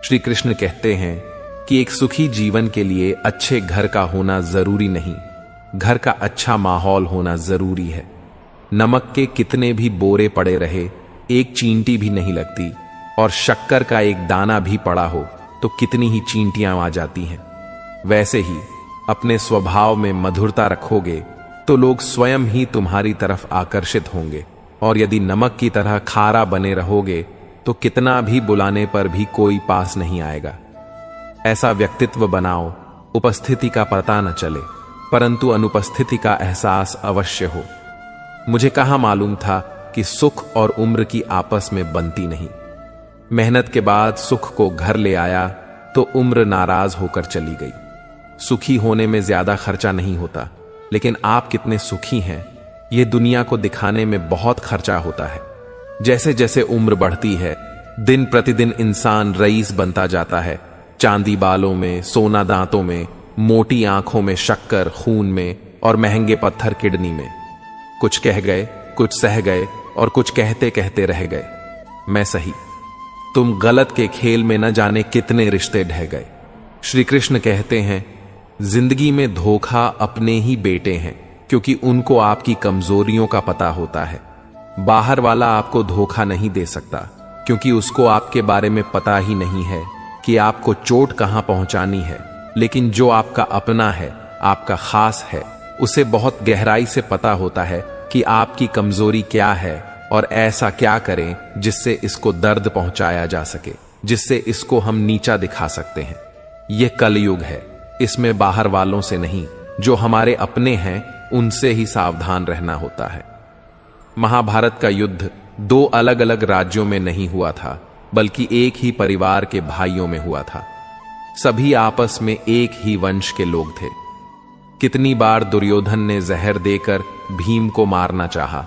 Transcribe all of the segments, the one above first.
श्री कृष्ण कहते हैं कि एक सुखी जीवन के लिए अच्छे घर का होना जरूरी नहीं, घर का अच्छा माहौल होना जरूरी है। नमक के कितने भी बोरे पड़े रहे, एक चींटी भी नहीं लगती, और शक्कर का एक दाना भी पड़ा हो तो कितनी ही चींटियां आ जाती हैं। वैसे ही अपने स्वभाव में मधुरता रखोगे तो लोग स्वयं ही तुम्हारी तरफ आकर्षित होंगे, और यदि नमक की तरह खारा बने रहोगे तो कितना भी बुलाने पर भी कोई पास नहीं आएगा। ऐसा व्यक्तित्व बनाओ, उपस्थिति का पता न चले परंतु अनुपस्थिति का एहसास अवश्य हो। मुझे कहां मालूम था कि सुख और उम्र की आपस में बनती नहीं। मेहनत के बाद सुख को घर ले आया तो उम्र नाराज होकर चली गई। सुखी होने में ज्यादा खर्चा नहीं होता, लेकिन आप कितने सुखी हैं यह दुनिया को दिखाने में बहुत खर्चा होता है। जैसे जैसे उम्र बढ़ती है, दिन प्रतिदिन इंसान रईस बनता जाता है। चांदी बालों में, सोना दांतों में, मोटी आंखों में शक्कर खून में, और महंगे पत्थर किडनी में। कुछ कह गए, कुछ सह गए, और कुछ कहते कहते रह गए। मैं सही, तुम गलत के खेल में न जाने कितने रिश्ते ढह गए। श्री कृष्ण कहते हैं, जिंदगी में धोखा अपने ही बेटे हैं, क्योंकि उनको आपकी कमजोरियों का पता होता है। बाहर वाला आपको धोखा नहीं दे सकता, क्योंकि उसको आपके बारे में पता ही नहीं है कि आपको चोट कहां पहुंचानी है। लेकिन जो आपका अपना है, आपका खास है, उसे बहुत गहराई से पता होता है कि आपकी कमजोरी क्या है और ऐसा क्या करें जिससे इसको दर्द पहुंचाया जा सके, जिससे इसको हम नीचा दिखा सकते हैं। यह कलयुग है, इसमें बाहर वालों से नहीं, जो हमारे अपने हैं उनसे ही सावधान रहना होता है। महाभारत का युद्ध दो अलग अलग राज्यों में नहीं हुआ था, बल्कि एक ही परिवार के भाइयों में हुआ था। सभी आपस में एक ही वंश के लोग थे। कितनी बार दुर्योधन ने जहर देकर भीम को मारना चाहा,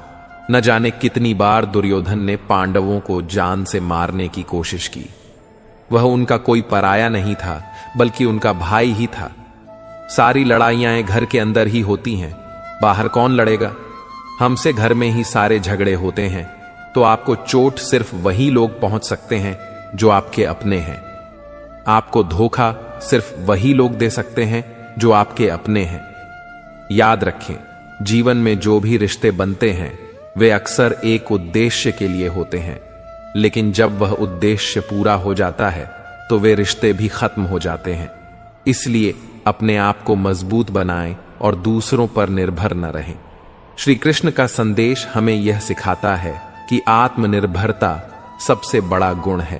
न जाने कितनी बार दुर्योधन ने पांडवों को जान से मारने की कोशिश की। वह उनका कोई पराया नहीं था, बल्कि उनका भाई ही था। सारी लड़ाइयां घर के अंदर ही होती हैं, बाहर कौन लड़ेगा? हमसे घर में ही सारे झगड़े होते हैं, तो आपको चोट सिर्फ वही लोग पहुंच सकते हैं जो आपके अपने हैं। आपको धोखा सिर्फ वही लोग दे सकते हैं जो आपके अपने हैं। याद रखें, जीवन में जो भी रिश्ते बनते हैं वे अक्सर एक उद्देश्य के लिए होते हैं, लेकिन जब वह उद्देश्य पूरा हो जाता है तो वे रिश्ते भी खत्म हो जाते हैं। इसलिए अपने आप को मजबूत बनाएं और दूसरों पर निर्भर न रहें। श्री कृष्ण का संदेश हमें यह सिखाता है कि आत्मनिर्भरता सबसे बड़ा गुण है।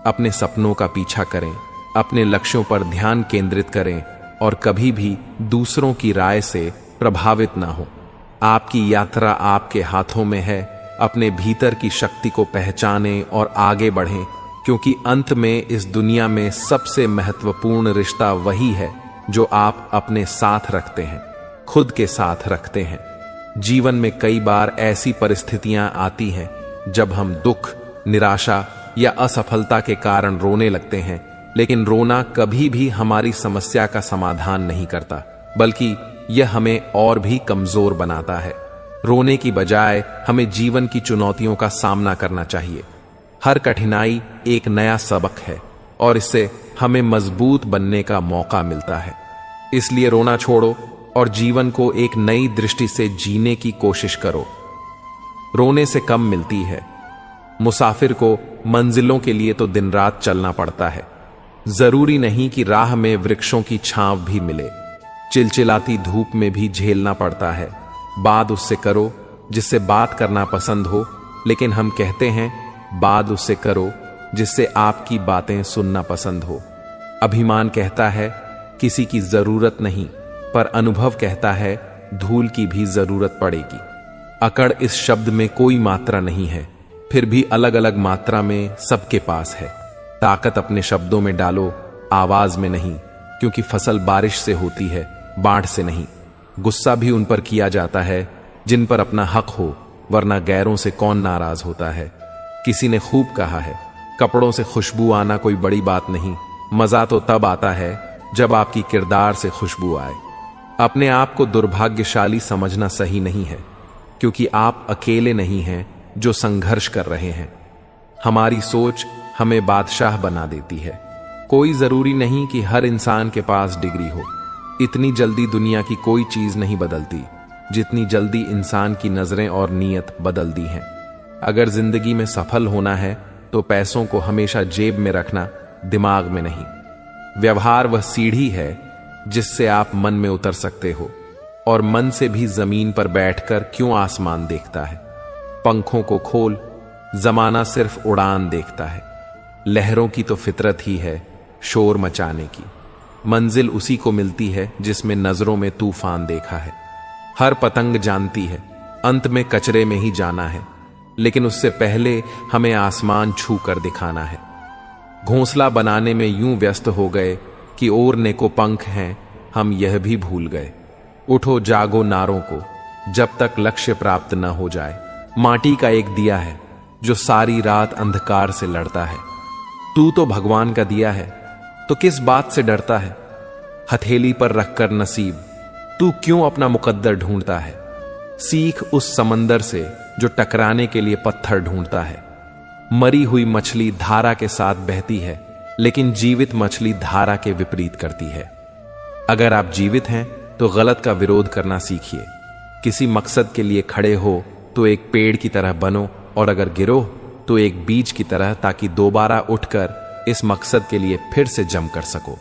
अपने सपनों का पीछा करें, अपने लक्ष्यों पर ध्यान केंद्रित करें और कभी भी दूसरों की राय से प्रभावित ना हो। आपकी यात्रा आपके हाथों में है। अपने भीतर की शक्ति को पहचानें और आगे बढ़ें, क्योंकि अंत में इस दुनिया में सबसे महत्वपूर्ण रिश्ता वही है जो आप अपने साथ रखते हैं, खुद के साथ रखते हैं। जीवन में कई बार ऐसी परिस्थितियां आती हैं जब हम दुख, निराशा या असफलता के कारण रोने लगते हैं, लेकिन रोना कभी भी हमारी समस्या का समाधान नहीं करता, बल्कि यह हमें और भी कमजोर बनाता है। रोने की बजाय हमें जीवन की चुनौतियों का सामना करना चाहिए। हर कठिनाई एक नया सबक है और इससे हमें मजबूत बनने का मौका मिलता है। इसलिए रोना छोड़ो और जीवन को एक नई दृष्टि से जीने की कोशिश करो। रोने से कम मिलती है। मुसाफिर को मंजिलों के लिए तो दिन रात चलना पड़ता है। जरूरी नहीं कि राह में वृक्षों की छांव भी मिले। चिलचिलाती धूप में भी झेलना पड़ता है। बात उससे करो जिससे बात करना पसंद हो, लेकिन हम कहते हैं बात उससे करो जिससे आपकी बातें सुनना पसंद हो। अभिमान कहता है किसी की जरूरत नहीं, पर अनुभव कहता है धूल की भी जरूरत पड़ेगी। अकड़ इस शब्द में कोई मात्रा नहीं है, फिर भी अलग अलग मात्रा में सबके पास है। ताकत अपने शब्दों में डालो, आवाज में नहीं, क्योंकि फसल बारिश से होती है, बाढ़ से नहीं। गुस्सा भी उन पर किया जाता है जिन पर अपना हक हो, वरना गैरों से कौन नाराज होता है। किसी ने खूब कहा है, कपड़ों से खुशबू आना कोई बड़ी बात नहीं, मजा तो तब आता है जब आपकी किरदार से खुशबू आए। अपने आप को दुर्भाग्यशाली समझना सही नहीं है, क्योंकि आप अकेले नहीं हैं जो संघर्ष कर रहे हैं। हमारी सोच हमें बादशाह बना देती है, कोई जरूरी नहीं कि हर इंसान के पास डिग्री हो। इतनी जल्दी दुनिया की कोई चीज नहीं बदलती जितनी जल्दी इंसान की नजरें और नीयत बदलती हैं। अगर जिंदगी में सफल होना है तो पैसों को हमेशा जेब में रखना, दिमाग में नहीं। व्यवहार वह सीढ़ी है जिससे आप मन में उतर सकते हो, और मन से भी जमीन पर बैठकर क्यों आसमान देखता है। पंखों को खोल, जमाना सिर्फ उड़ान देखता है। लहरों की तो फितरत ही है शोर मचाने की। मंजिल उसी को मिलती है जिसमें नजरों में तूफान देखा है। हर पतंग जानती है अंत में कचरे में ही जाना है, लेकिन उससे पहले हमें आसमान छू कर दिखाना है। घोंसला बनाने में यूं व्यस्त हो गए कि ओढ़ने को पंख हैं, हम यह भी भूल गए। उठो जागो नारों को, जब तक लक्ष्य प्राप्त न हो जाए। माटी का एक दिया है जो सारी रात अंधकार से लड़ता है। तू तो भगवान का दिया है, तो किस बात से डरता है। हथेली पर रखकर नसीब, तू क्यों अपना मुकद्दर ढूंढता है। सीख उस समंदर से जो टकराने के लिए पत्थर ढूंढता है। मरी हुई मछली धारा के साथ बहती है, लेकिन जीवित मछली धारा के विपरीत करती है। अगर आप जीवित हैं तो गलत का विरोध करना सीखिए। किसी मकसद के लिए खड़े हो तो एक पेड़ की तरह बनो, और अगर गिरो तो एक बीज की तरह, ताकि दोबारा उठकर इस मकसद के लिए फिर से जम कर सको।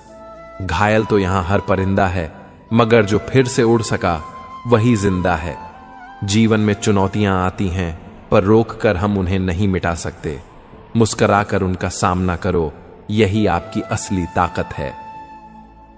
घायल तो यहां हर परिंदा है, मगर जो फिर से उड़ सका वही जिंदा है। जीवन में चुनौतियां आती हैं, पर रोक कर हम उन्हें नहीं मिटा सकते। मुस्कुराकर उनका सामना करो, यही आपकी असली ताकत है।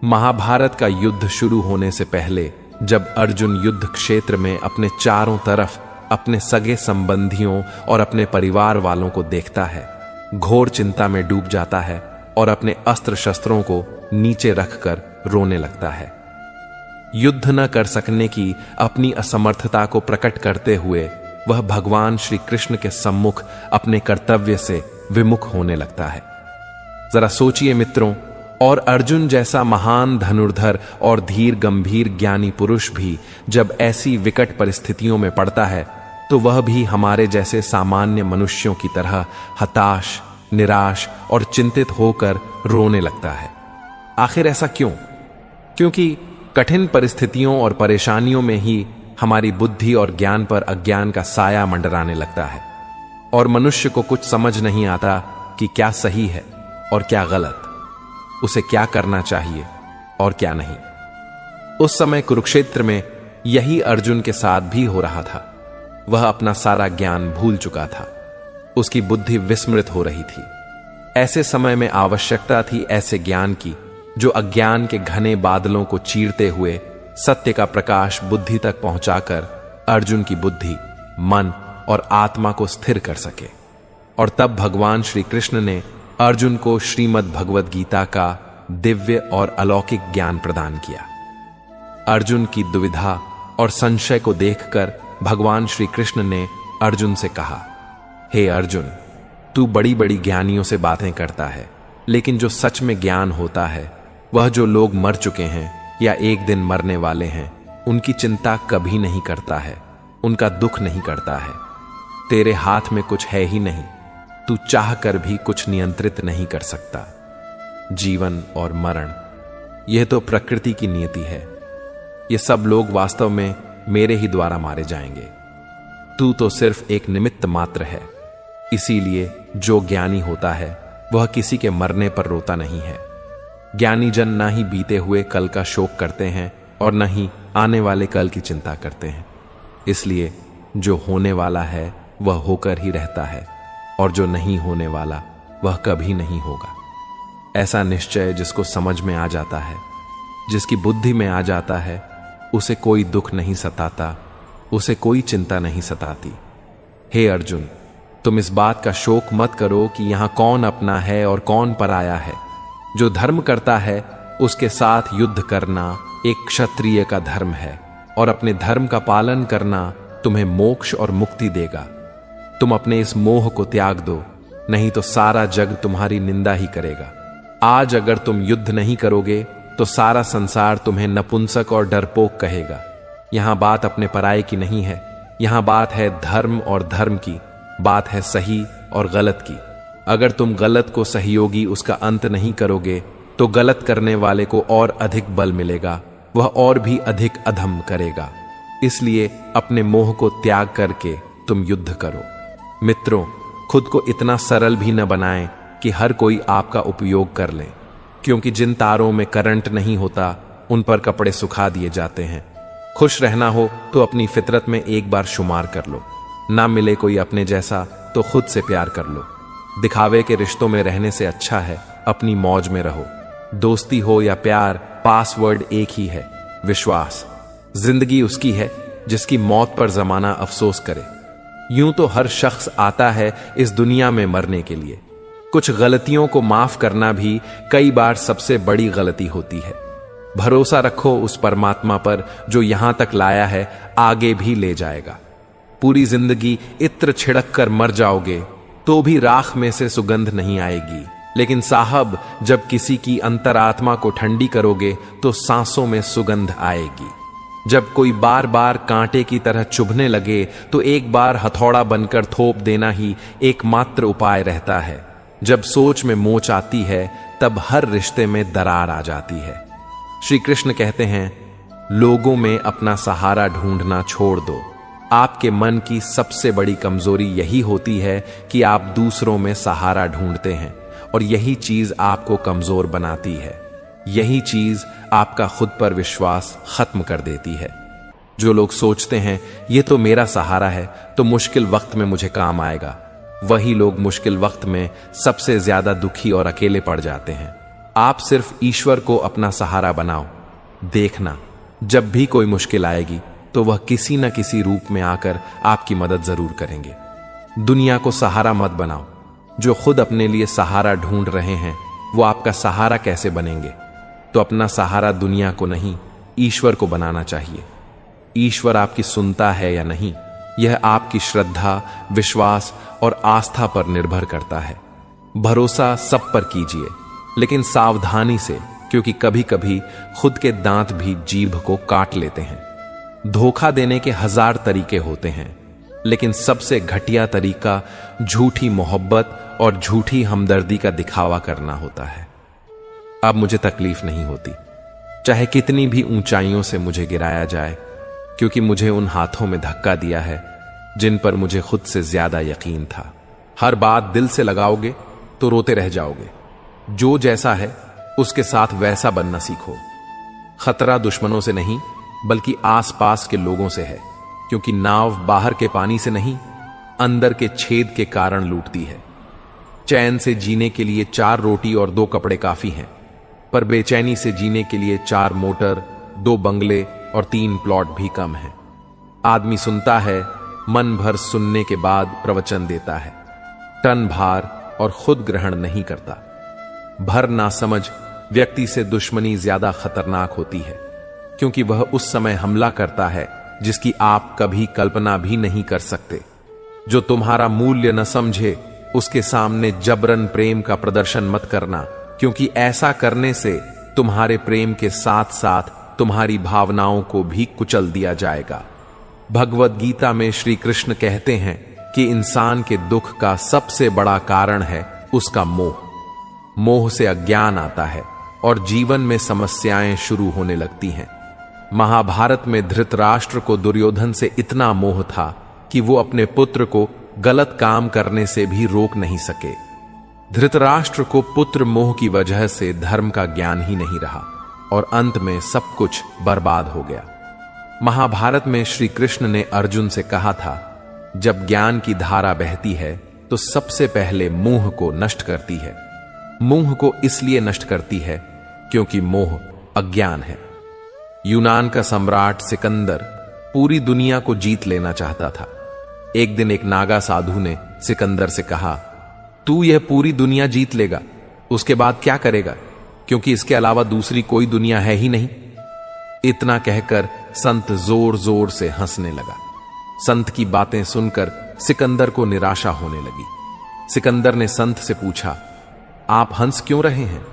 महाभारत का युद्ध शुरू होने से पहले जब अर्जुन युद्ध क्षेत्र में अपने चारों तरफ अपने सगे संबंधियों और अपने परिवार वालों को देखता है, घोर चिंता में डूब जाता है और अपने अस्त्र शस्त्रों को नीचे रखकर रोने लगता है। युद्ध न कर सकने की अपनी असमर्थता को प्रकट करते हुए वह भगवान श्री कृष्ण के सम्मुख अपने कर्तव्य से विमुख होने लगता है। जरा सोचिए मित्रों, और अर्जुन जैसा महान धनुर्धर और धीर गंभीर ज्ञानी पुरुष भी जब ऐसी विकट परिस्थितियों में पड़ता है तो वह भी हमारे जैसे सामान्य मनुष्यों की तरह हताश, निराश और चिंतित होकर रोने लगता है। आखिर ऐसा क्यों? क्योंकि कठिन परिस्थितियों और परेशानियों में ही हमारी बुद्धि और ज्ञान पर अज्ञान का साया मंडराने लगता है, और मनुष्य को कुछ समझ नहीं आता कि क्या सही है और क्या गलत, उसे क्या करना चाहिए और क्या नहीं। उस समय कुरुक्षेत्र में यही अर्जुन के साथ भी हो रहा था। वह अपना सारा ज्ञान भूल चुका था, उसकी बुद्धि विस्मृत हो रही थी। ऐसे समय में आवश्यकता थी ऐसे ज्ञान की जो अज्ञान के घने बादलों को चीरते हुए सत्य का प्रकाश बुद्धि तक पहुंचाकर अर्जुन की बुद्धि, मन और आत्मा को स्थिर कर सके। और तब भगवान श्री कृष्ण ने अर्जुन को श्रीमद् भगवद गीता का दिव्य और अलौकिक ज्ञान प्रदान किया। अर्जुन की दुविधा और संशय को देखकर भगवान श्री कृष्ण ने अर्जुन से कहा, हे अर्जुन, तू बड़ी बड़ी ज्ञानियों से बातें करता है, लेकिन जो सच में ज्ञान होता है वह जो लोग मर चुके हैं या एक दिन मरने वाले हैं उनकी चिंता कभी नहीं करता है, उनका दुख नहीं करता है। तेरे हाथ में कुछ है ही नहीं, तू चाह कर भी कुछ नियंत्रित नहीं कर सकता। जीवन और मरण यह तो प्रकृति की नियति है। ये सब लोग वास्तव में मेरे ही द्वारा मारे जाएंगे। तू तो सिर्फ एक निमित्त मात्र है। इसीलिए जो ज्ञानी होता है वह किसी के मरने पर रोता नहीं है। ज्ञानी जन ना ही बीते हुए कल का शोक करते हैं और न ही आने वाले कल की चिंता करते हैं। इसलिए जो होने वाला है वह होकर ही रहता है, और जो नहीं होने वाला वह कभी नहीं होगा। ऐसा निश्चय जिसको समझ में आ जाता है, जिसकी बुद्धि में आ जाता है, उसे कोई दुख नहीं सताता, उसे कोई चिंता नहीं सताती। हे अर्जुन, तुम इस बात का शोक मत करो कि यहां कौन अपना है और कौन पराया है। जो धर्म करता है उसके साथ युद्ध करना एक क्षत्रिय का धर्म है, और अपने धर्म का पालन करना तुम्हें मोक्ष और मुक्ति देगा। तुम अपने इस मोह को त्याग दो, नहीं तो सारा जग तुम्हारी निंदा ही करेगा। आज अगर तुम युद्ध नहीं करोगे तो सारा संसार तुम्हें नपुंसक और डरपोक कहेगा। यहां बात अपने पराये की नहीं है, यहां बात है धर्म और धर्म की, बात है सही और गलत की। अगर तुम गलत को सहयोगी उसका अंत नहीं करोगे तो गलत करने वाले को और अधिक बल मिलेगा, वह और भी अधिक अधम करेगा। इसलिए अपने मोह को त्याग करके तुम युद्ध करो। मित्रों, खुद को इतना सरल भी न बनाएं कि हर कोई आपका उपयोग कर ले, क्योंकि जिन तारों में करंट नहीं होता उन पर कपड़े सुखा दिए जाते हैं। खुश रहना हो तो अपनी फितरत में एक बार शुमार कर लो। ना मिले कोई अपने जैसा तो खुद से प्यार कर लो। दिखावे के रिश्तों में रहने से अच्छा है अपनी मौज में रहो। दोस्ती हो या प्यार, पासवर्ड एक ही है, विश्वास। जिंदगी उसकी है जिसकी मौत पर जमाना अफसोस करे। यूं तो हर शख्स आता है इस दुनिया में मरने के लिए। कुछ गलतियों को माफ करना भी कई बार सबसे बड़ी गलती होती है। भरोसा रखो उस परमात्मा पर जो यहां तक लाया है आगे भी ले जाएगा। पूरी जिंदगी इत्र छिड़क कर मर जाओगे तो भी राख में से सुगंध नहीं आएगी, लेकिन साहब जब किसी की अंतरात्मा को ठंडी करोगे तो सांसों में सुगंध आएगी। जब कोई बार बार कांटे की तरह चुभने लगे तो एक बार हथौड़ा बनकर थोप देना ही एकमात्र उपाय रहता है। जब सोच में मोच आती है तब हर रिश्ते में दरार आ जाती है। श्री कृष्ण कहते हैं, लोगों में अपना सहारा ढूंढना छोड़ दो। आपके मन की सबसे बड़ी कमजोरी यही होती है कि आप दूसरों में सहारा ढूंढते हैं, और यही चीज आपको कमजोर बनाती है। यही चीज आपका खुद पर विश्वास खत्म कर देती है। जो लोग सोचते हैं ये तो मेरा सहारा है तो मुश्किल वक्त में मुझे काम आएगा, वही लोग मुश्किल वक्त में सबसे ज्यादा दुखी और अकेले पड़ जाते हैं। आप सिर्फ ईश्वर को अपना सहारा बनाओ। देखना, जब भी कोई मुश्किल आएगी तो वह किसी न किसी रूप में आकर आपकी मदद जरूर करेंगे। दुनिया को सहारा मत बनाओ। जो खुद अपने लिए सहारा ढूंढ रहे हैं वो आपका सहारा कैसे बनेंगे? तो अपना सहारा दुनिया को नहीं, ईश्वर को बनाना चाहिए। ईश्वर आपकी सुनता है या नहीं, यह आपकी श्रद्धा, विश्वास और आस्था पर निर्भर करता है। भरोसा सब पर कीजिए, लेकिन सावधानी से, क्योंकि कभी कभी खुद के दांत भी जीभ को काट लेते हैं। धोखा देने के 1000 तरीके होते हैं, लेकिन सबसे घटिया तरीका झूठी मोहब्बत और झूठी हमदर्दी का दिखावा करना होता है। अब मुझे तकलीफ नहीं होती, चाहे कितनी भी ऊंचाइयों से मुझे गिराया जाए, क्योंकि मुझे उन हाथों में धक्का दिया है जिन पर मुझे खुद से ज्यादा यकीन था। हर बात दिल से लगाओगे तो रोते रह जाओगे। जो जैसा है उसके साथ वैसा बनना सीखो। खतरा दुश्मनों से नहीं बल्कि आसपास के लोगों से है, क्योंकि नाव बाहर के पानी से नहीं, अंदर के छेद के कारण लूटती है। चैन से जीने के लिए 4 रोटी और 2 कपड़े काफी हैं, पर बेचैनी से जीने के लिए 4 मोटर, 2 बंगले और 3 प्लॉट भी कम है। आदमी सुनता है, मन भर सुनने के बाद प्रवचन देता है, टन भार और खुद ग्रहण नहीं करता। भर ना समझ व्यक्ति से दुश्मनी ज्यादा खतरनाक होती है, क्योंकि वह उस समय हमला करता है जिसकी आप कभी कल्पना भी नहीं कर सकते। जो तुम्हारा मूल्य न समझे उसके सामने जबरन प्रेम का प्रदर्शन मत करना, क्योंकि ऐसा करने से तुम्हारे प्रेम के साथ साथ तुम्हारी भावनाओं को भी कुचल दिया जाएगा। भगवत गीता में श्री कृष्ण कहते हैं कि इंसान के दुख का सबसे बड़ा कारण है उसका मोह। मोह से अज्ञान आता है और जीवन में समस्याएं शुरू होने लगती हैं। महाभारत में धृतराष्ट्र को दुर्योधन से इतना मोह था कि वो अपने पुत्र को गलत काम करने से भी रोक नहीं सके। धृतराष्ट्र को पुत्र मोह की वजह से धर्म का ज्ञान ही नहीं रहा और अंत में सब कुछ बर्बाद हो गया। महाभारत में श्री कृष्ण ने अर्जुन से कहा था, जब ज्ञान की धारा बहती है तो सबसे पहले मोह को नष्ट करती है। मोह को इसलिए नष्ट करती है क्योंकि मोह अज्ञान है। यूनान का सम्राट सिकंदर पूरी दुनिया को जीत लेना चाहता था। एक दिन एक नागा साधु ने सिकंदर से कहा, तू यह पूरी दुनिया जीत लेगा, उसके बाद क्या करेगा, क्योंकि इसके अलावा दूसरी कोई दुनिया है ही नहीं। इतना कहकर संत जोर जोर से हंसने लगा। संत की बातें सुनकर सिकंदर को निराशा होने लगी। सिकंदर ने संत से पूछा, आप हंस क्यों रहे हैं?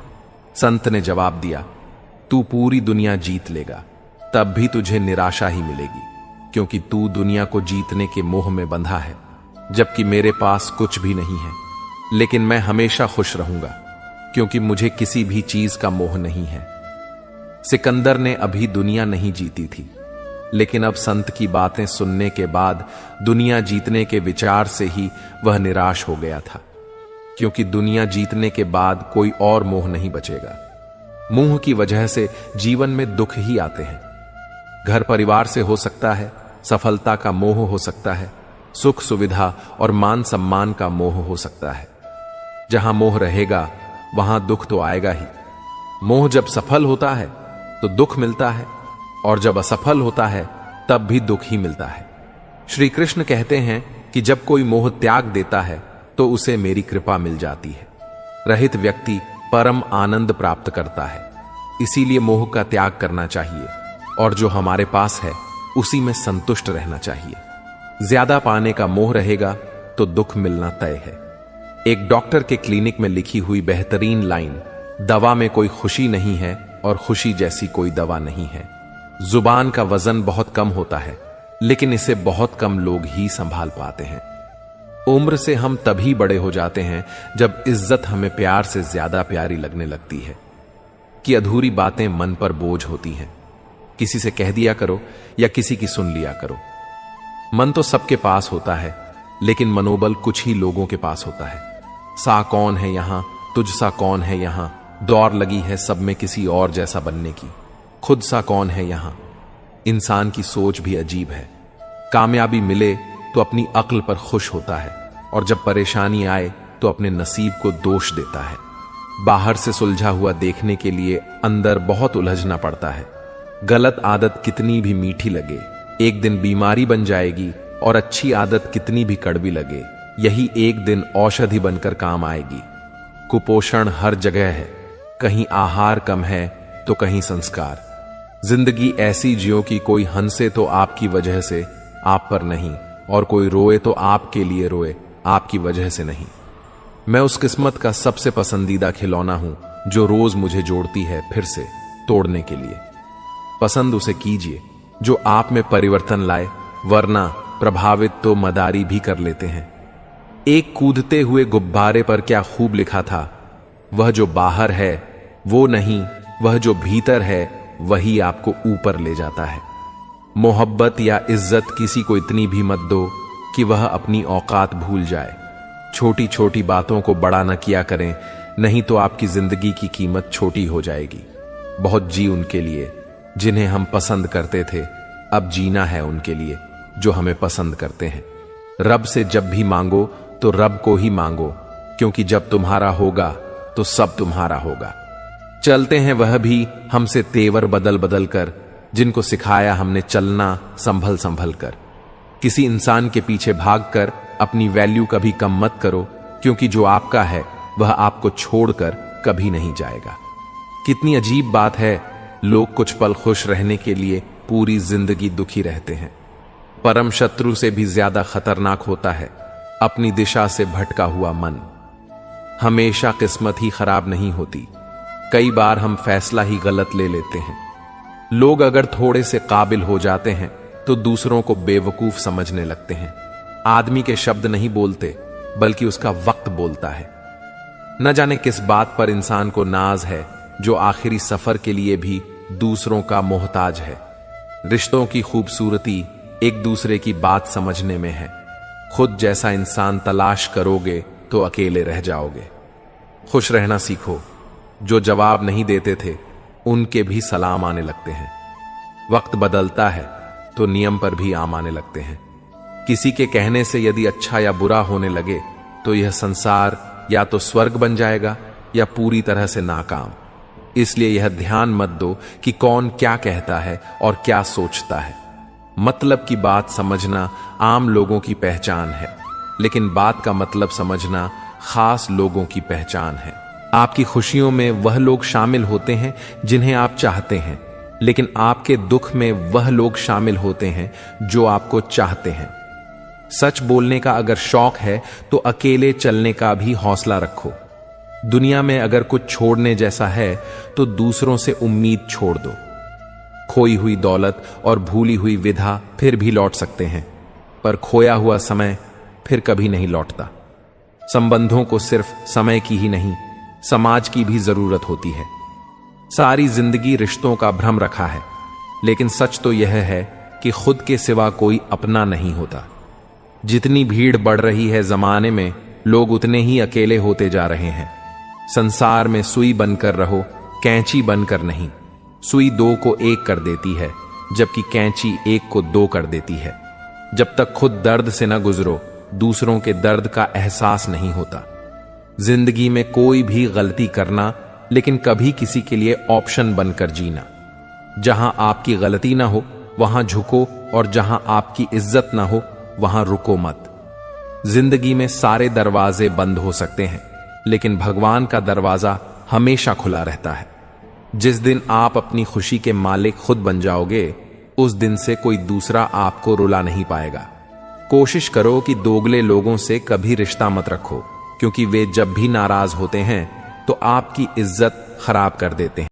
संत ने जवाब दिया, तू पूरी दुनिया जीत लेगा, तब भी तुझे निराशा ही मिलेगी, क्योंकि तू दुनिया को जीतने के मोह में बंधा है, जबकि मेरे पास कुछ भी नहीं है। लेकिन मैं हमेशा खुश रहूंगा, क्योंकि मुझे किसी भी चीज का मोह नहीं है। सिकंदर ने अभी दुनिया नहीं जीती थी, लेकिन अब संत की बातें सुनने के बाद दुनिया जीतने के विचार से ही वह निराश हो गया था, क्योंकि दुनिया जीतने के बाद कोई और मोह नहीं बचेगा। मोह की वजह से जीवन में दुख ही आते हैं। घर परिवार से हो सकता है, सफलता का मोह हो सकता है, सुख सुविधा और मान सम्मान का मोह हो सकता है। जहां मोह रहेगा वहां दुख तो आएगा ही। मोह जब सफल होता है तो दुख मिलता है, और जब असफल होता है तब भी दुख ही मिलता है। श्री कृष्ण कहते हैं कि जब कोई मोह त्याग देता है तो उसे मेरी कृपा मिल जाती है। रहित व्यक्ति परम आनंद प्राप्त करता है। इसीलिए मोह का त्याग करना चाहिए, और जो हमारे पास है उसी में संतुष्ट रहना चाहिए। ज्यादा पाने का मोह रहेगा तो दुख मिलना तय है। एक डॉक्टर के क्लिनिक में लिखी हुई बेहतरीन लाइन, दवा में कोई खुशी नहीं है और खुशी जैसी कोई दवा नहीं है। जुबान का वजन बहुत कम होता है, लेकिन इसे बहुत कम लोग ही संभाल पाते हैं। उम्र से हम तभी बड़े हो जाते हैं जब इज्जत हमें प्यार से ज्यादा प्यारी लगने लगती है, कि अधूरी बातें मन पर बोझ होती हैं। किसी से कह दिया करो या किसी की सुन लिया करो। मन तो सबके पास होता है, लेकिन मनोबल कुछ ही लोगों के पास होता है। सा कौन है यहां, तुझ सा कौन है यहां, दौड़ लगी है सब में किसी और जैसा बनने की। खुद सा कौन है यहां। इंसान की सोच भी अजीब है। कामयाबी मिले तो अपनी अक्ल पर खुश होता है, और जब परेशानी आए तो अपने नसीब को दोष देता है। बाहर से सुलझा हुआ देखने के लिए अंदर बहुत उलझना पड़ता है। गलत आदत कितनी भी मीठी लगे, एक दिन बीमारी बन जाएगी, और अच्छी आदत कितनी भी कड़वी लगे, यही एक दिन औषधि बनकर काम आएगी। कुपोषण हर जगह है, कहीं आहार कम है तो कहीं संस्कार। जिंदगी ऐसी जियो कि कोई हंसे तो आपकी वजह से, आप पर नहीं, और कोई रोए तो आपके लिए रोए, आपकी वजह से नहीं। मैं उस किस्मत का सबसे पसंदीदा खिलौना हूं जो रोज मुझे जोड़ती है फिर से तोड़ने के लिए। पसंद उसे कीजिए जो आप में परिवर्तन लाए, वरना प्रभावित तो मदारी भी कर लेते हैं। एक कूदते हुए गुब्बारे पर क्या खूब लिखा था, वह जो बाहर है वो नहीं, वह जो भीतर है वही आपको ऊपर ले जाता है। मोहब्बत या इज्जत किसी को इतनी भी मत दो कि वह अपनी औकात भूल जाए। छोटी छोटी बातों को बड़ा न किया करें, नहीं तो आपकी जिंदगी की कीमत छोटी हो जाएगी। बहुत जी उनके लिए जिन्हें हम पसंद करते थे, अब जीना है उनके लिए जो हमें पसंद करते हैं। रब से जब भी मांगो तो रब को ही मांगो, क्योंकि जब तुम्हारा होगा तो सब तुम्हारा होगा। चलते हैं वह भी हमसे तेवर बदल बदल कर, जिनको सिखाया हमने चलना संभल संभल कर। किसी इंसान के पीछे भागकर अपनी वैल्यू कभी कम मत करो, क्योंकि जो आपका है वह आपको छोड़कर कभी नहीं जाएगा। कितनी अजीब बात है, लोग कुछ पल खुश रहने के लिए पूरी जिंदगी दुखी रहते हैं। परम शत्रु से भी ज्यादा खतरनाक होता है अपनी दिशा से भटका हुआ मन। हमेशा किस्मत ही खराब नहीं होती, कई बार हम फैसला ही गलत ले लेते हैं। लोग अगर थोड़े से काबिल हो जाते हैं तो दूसरों को बेवकूफ समझने लगते हैं। आदमी के शब्द नहीं बोलते, बल्कि उसका वक्त बोलता है। न जाने किस बात पर इंसान को नाज है, जो आखिरी सफर के लिए भी दूसरों का मोहताज है। रिश्तों की खूबसूरती एक दूसरे की बात समझने में है। खुद जैसा इंसान तलाश करोगे तो अकेले रह जाओगे। खुश रहना सीखो। जो जवाब नहीं देते थे उनके भी सलाम आने लगते हैं। वक्त बदलता है तो नियम पर भी आम आने लगते हैं। किसी के कहने से यदि अच्छा या बुरा होने लगे तो यह संसार या तो स्वर्ग बन जाएगा या पूरी तरह से नाकाम। इसलिए यह ध्यान मत दो कि कौन क्या कहता है और क्या सोचता है। मतलब की बात समझना आम लोगों की पहचान है, लेकिन बात का मतलब समझना खास लोगों की पहचान है। आपकी खुशियों में वह लोग शामिल होते हैं जिन्हें आप चाहते हैं, लेकिन आपके दुख में वह लोग शामिल होते हैं जो आपको चाहते हैं। सच बोलने का अगर शौक है तो अकेले चलने का भी हौसला रखो। दुनिया में अगर कुछ छोड़ने जैसा है तो दूसरों से उम्मीद छोड़ दो। खोई हुई दौलत और भूली हुई विधा फिर भी लौट सकते हैं, पर खोया हुआ समय फिर कभी नहीं लौटता। संबंधों को सिर्फ समय की ही नहीं, समाज की भी जरूरत होती है। सारी जिंदगी रिश्तों का भ्रम रखा है, लेकिन सच तो यह है कि खुद के सिवा कोई अपना नहीं होता। जितनी भीड़ बढ़ रही है जमाने में, लोग उतने ही अकेले होते जा रहे हैं। संसार में सुई बनकर रहो, कैंची बनकर नहीं। सुई दो को एक कर देती है, जबकि कैंची एक को दो कर देती है। जब तक खुद दर्द से न गुजरो, दूसरों के दर्द का एहसास नहीं होता। जिंदगी में कोई भी गलती करना, लेकिन कभी किसी के लिए ऑप्शन बनकर जीना। जहां आपकी गलती ना हो वहां झुको, और जहां आपकी इज्जत ना हो वहां रुको मत। जिंदगी में सारे दरवाजे बंद हो सकते हैं, लेकिन भगवान का दरवाजा हमेशा खुला रहता है। जिस दिन आप अपनी खुशी के मालिक खुद बन जाओगे, उस दिन से कोई दूसरा आपको रुला नहीं पाएगा। कोशिश करो कि दोगले लोगों से कभी रिश्ता मत रखो, क्योंकि वे जब भी नाराज होते हैं तो आपकी इज्जत खराब कर देते हैं।